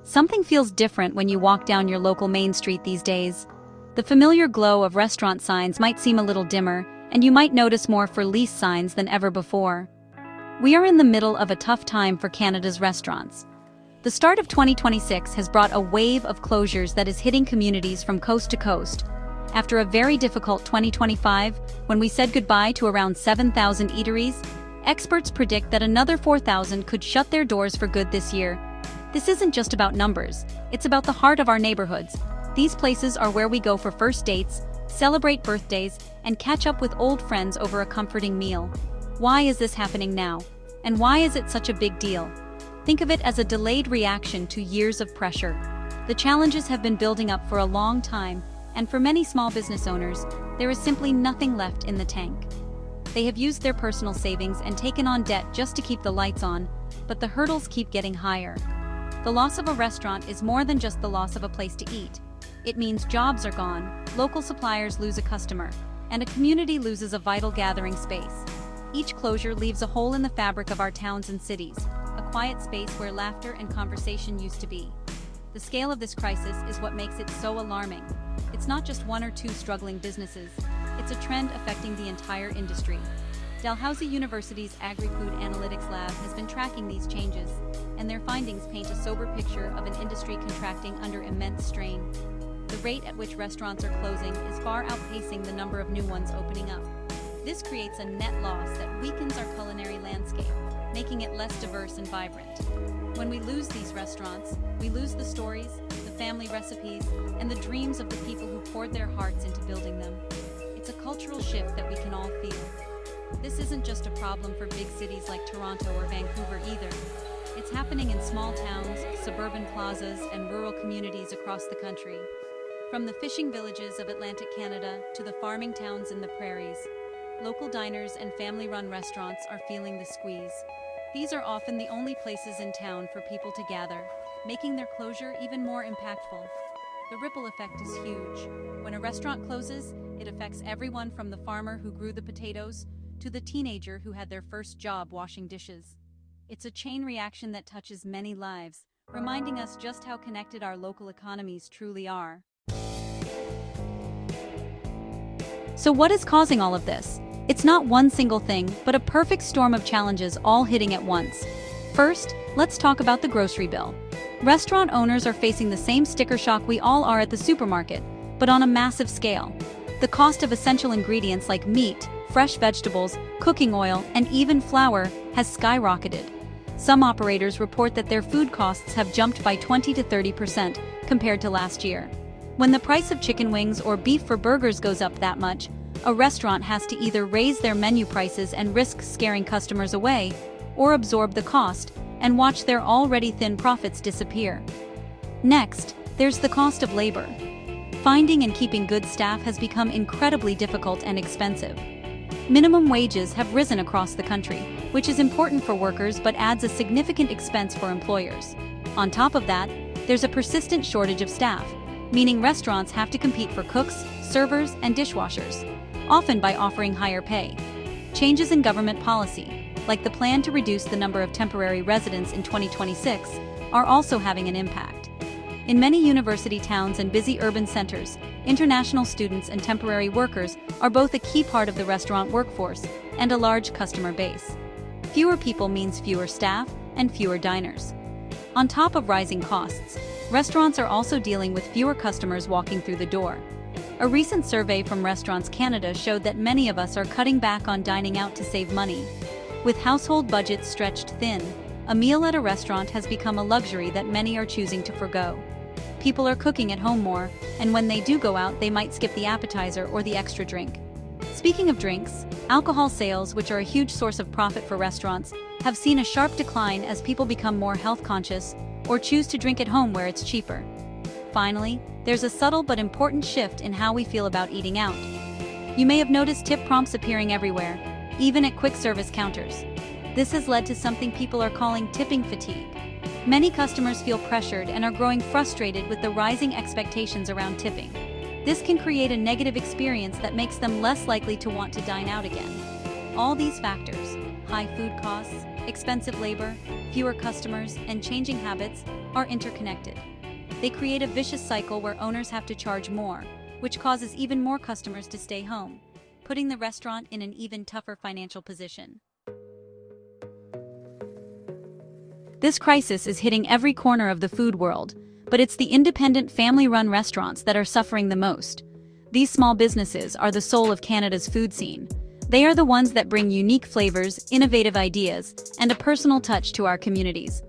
Something feels different when you walk down your local main street these days. The familiar glow of restaurant signs might seem a little dimmer, and you might notice more for lease signs than ever before. We are in the middle of a tough time for Canada's restaurants. The start of 2026 has brought a wave of closures that is hitting communities from coast to coast. After a very difficult 2025, when we said goodbye to around 7,000 eateries, experts predict that another 4,000 could shut their doors for good this year. This isn't just about numbers, it's about the heart of our neighborhoods. These places are where we go for first dates, celebrate birthdays, and catch up with old friends over a comforting meal. Why is this happening now? And why is it such a big deal? Think of it as a delayed reaction to years of pressure. The challenges have been building up for a long time, and for many small business owners, there is simply nothing left in the tank. They have used their personal savings and taken on debt just to keep the lights on, but the hurdles keep getting higher. The loss of a restaurant is more than just the loss of a place to eat. It means jobs are gone, local suppliers lose a customer, and a community loses a vital gathering space. Each closure leaves a hole in the fabric of our towns and cities, a quiet space where laughter and conversation used to be. The scale of this crisis is what makes it so alarming. It's not just one or two struggling businesses, it's a trend affecting the entire industry. Dalhousie University's Agri-Food Analytics Lab has been tracking these changes, and their findings paint a sober picture of an industry contracting under immense strain. The rate at which restaurants are closing is far outpacing the number of new ones opening up. This creates a net loss that weakens our culinary landscape, making it less diverse and vibrant. When we lose these restaurants, we lose the stories, the family recipes, and the dreams of the people who poured their hearts into building them. It's a cultural shift that we can all feel. This isn't just a problem for big cities like Toronto or Vancouver either. It's happening in small towns, suburban plazas, and rural communities across the country. From the fishing villages of Atlantic Canada to the farming towns in the prairies, local diners and family-run restaurants are feeling the squeeze. These are often the only places in town for people to gather, making their closure even more impactful. The ripple effect is huge. When a restaurant closes, it affects everyone from the farmer who grew the potatoes to the teenager who had their first job washing dishes. It's a chain reaction that touches many lives, reminding us just how connected our local economies truly are. So what is causing all of this? It's not one single thing, but a perfect storm of challenges all hitting at once. First, let's talk about the grocery bill. Restaurant owners are facing the same sticker shock we all are at the supermarket, but on a massive scale. The cost of essential ingredients like meat, fresh vegetables, cooking oil, and even flour has skyrocketed. Some operators report that their food costs have jumped by 20 to 30% compared to last year. When the price of chicken wings or beef for burgers goes up that much, a restaurant has to either raise their menu prices and risk scaring customers away, or absorb the cost and watch their already thin profits disappear. Next, there's the cost of labor. Finding and keeping good staff has become incredibly difficult and expensive. Minimum wages have risen across the country, which is important for workers but adds a significant expense for employers. On top of that, there's a persistent shortage of staff, meaning restaurants have to compete for cooks, servers, and dishwashers, often by offering higher pay. Changes in government policy, like the plan to reduce the number of temporary residents in 2026, are also having an impact. In many university towns and busy urban centers, international students and temporary workers are both a key part of the restaurant workforce and a large customer base. Fewer people means fewer staff and fewer diners. On top of rising costs, restaurants are also dealing with fewer customers walking through the door. A recent survey from Restaurants Canada showed that many of us are cutting back on dining out to save money. With household budgets stretched thin, a meal at a restaurant has become a luxury that many are choosing to forgo. People are cooking at home more, and when they do go out, they might skip the appetizer or the extra drink. Speaking of drinks, alcohol sales, which are a huge source of profit for restaurants, have seen a sharp decline as people become more health conscious or choose to drink at home where it's cheaper. Finally, there's a subtle but important shift in how we feel about eating out. You may have noticed tip prompts appearing everywhere, even at quick service counters. This has led to something people are calling tipping fatigue. Many customers feel pressured and are growing frustrated with the rising expectations around tipping. This can create a negative experience that makes them less likely to want to dine out again. All these factors, high food costs, expensive labor, fewer customers, and changing habits are interconnected. They create a vicious cycle where owners have to charge more, which causes even more customers to stay home, putting the restaurant in an even tougher financial position. This crisis is hitting every corner of the food world, but it's the independent family-run restaurants that are suffering the most. These small businesses are the soul of Canada's food scene. They are the ones that bring unique flavors, innovative ideas, and a personal touch to our communities.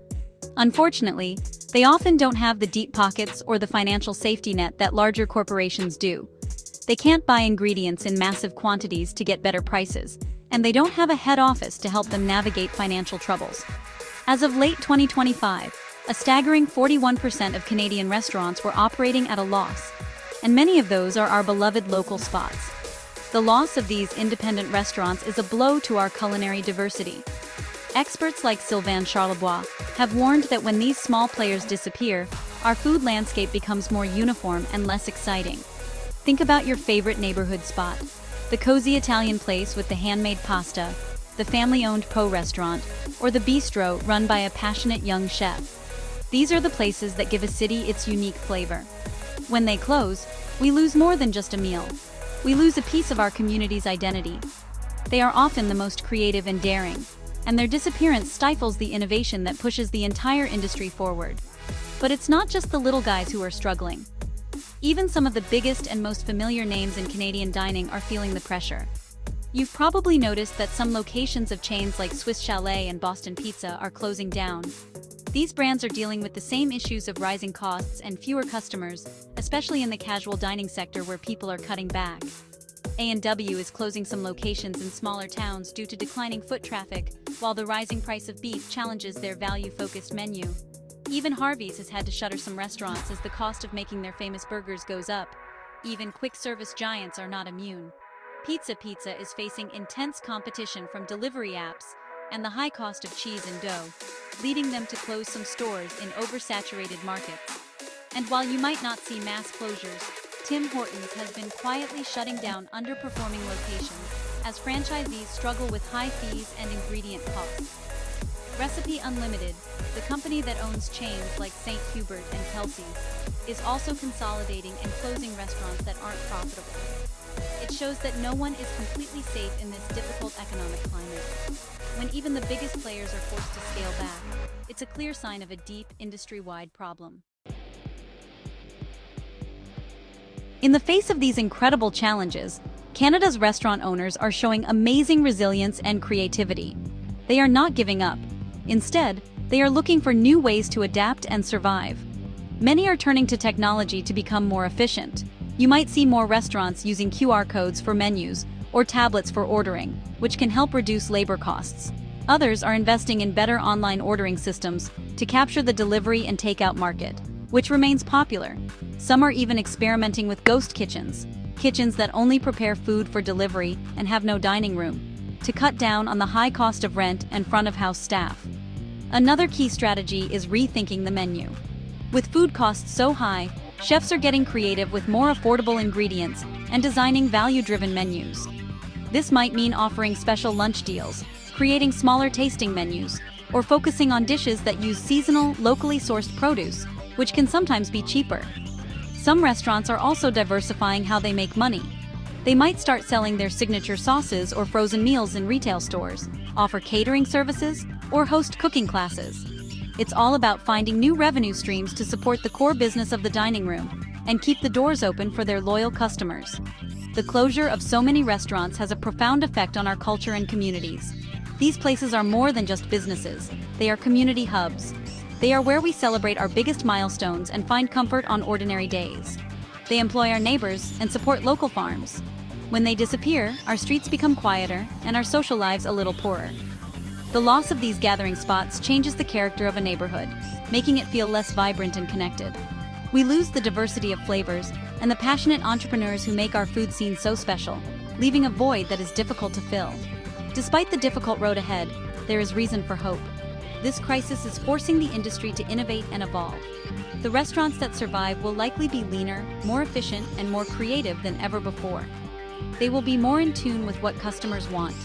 Unfortunately, they often don't have the deep pockets or the financial safety net that larger corporations do. They can't buy ingredients in massive quantities to get better prices, and they don't have a head office to help them navigate financial troubles. As of late 2025, a staggering 41% of Canadian restaurants were operating at a loss, and many of those are our beloved local spots. The loss of these independent restaurants is a blow to our culinary diversity. Experts like Sylvain Charlebois have warned that when these small players disappear, our food landscape becomes more uniform and less exciting. Think about your favorite neighborhood spot: the cozy Italian place with the handmade pasta, the family-owned Po restaurant, or the bistro run by a passionate young chef. These are the places that give a city its unique flavor. When they close, we lose more than just a meal. We lose a piece of our community's identity. They are often the most creative and daring, and their disappearance stifles the innovation that pushes the entire industry forward. But it's not just the little guys who are struggling. Even some of the biggest and most familiar names in Canadian dining are feeling the pressure. You've probably noticed that some locations of chains like Swiss Chalet and Boston Pizza are closing down. These brands are dealing with the same issues of rising costs and fewer customers, especially in the casual dining sector where people are cutting back. A&W is closing some locations in smaller towns due to declining foot traffic, while the rising price of beef challenges their value-focused menu. Even Harvey's has had to shutter some restaurants as the cost of making their famous burgers goes up. Even quick-service giants are not immune. Pizza is facing intense competition from delivery apps and the high cost of cheese and dough, leading them to close some stores in oversaturated markets. And while you might not see mass closures, Tim Hortons has been quietly shutting down underperforming locations as franchisees struggle with high fees and ingredient costs. Recipe Unlimited, the company that owns chains like St. Hubert and Kelsey's, is also consolidating and closing restaurants that aren't profitable. It shows that no one is completely safe in this difficult economic climate. When even the biggest players are forced to scale back, it's a clear sign of a deep, industry-wide problem. In the face of these incredible challenges, Canada's restaurant owners are showing amazing resilience and creativity. They are not giving up. Instead, they are looking for new ways to adapt and survive. Many are turning to technology to become more efficient. You might see more restaurants using QR codes for menus or tablets for ordering, which can help reduce labor costs. Others are investing in better online ordering systems to capture the delivery and takeout market, which remains popular. Some are even experimenting with ghost kitchens that only prepare food for delivery and have no dining room, to cut down on the high cost of rent and front-of-house staff. Another key strategy is rethinking the menu. With food costs so high, chefs are getting creative with more affordable ingredients and designing value-driven menus. This might mean offering special lunch deals, creating smaller tasting menus, or focusing on dishes that use seasonal, locally sourced produce, which can sometimes be cheaper. Some restaurants are also diversifying how they make money. They might start selling their signature sauces or frozen meals in retail stores, offer catering services, or host cooking classes. It's all about finding new revenue streams to support the core business of the dining room and keep the doors open for their loyal customers. The closure of so many restaurants has a profound effect on our culture and communities. These places are more than just businesses. They are community hubs. They are where we celebrate our biggest milestones and find comfort on ordinary days. They employ our neighbors and support local farms. When they disappear, our streets become quieter and our social lives a little poorer. The loss of these gathering spots changes the character of a neighborhood, making it feel less vibrant and connected. We lose the diversity of flavors and the passionate entrepreneurs who make our food scene so special, leaving a void that is difficult to fill. Despite the difficult road ahead, there is reason for hope. This crisis is forcing the industry to innovate and evolve. The restaurants that survive will likely be leaner, more efficient, and more creative than ever before. They will be more in tune with what customers want.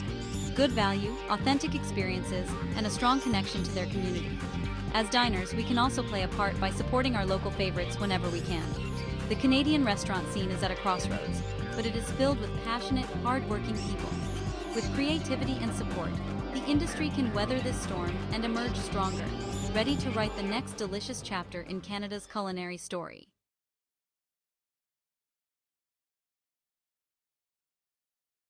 good value, authentic experiences, and a strong connection to their community. As diners, we can also play a part by supporting our local favorites whenever we can. The Canadian restaurant scene is at a crossroads, but it is filled with passionate, hard-working people. With creativity and support, the industry can weather this storm and emerge stronger, ready to write the next delicious chapter in Canada's culinary story.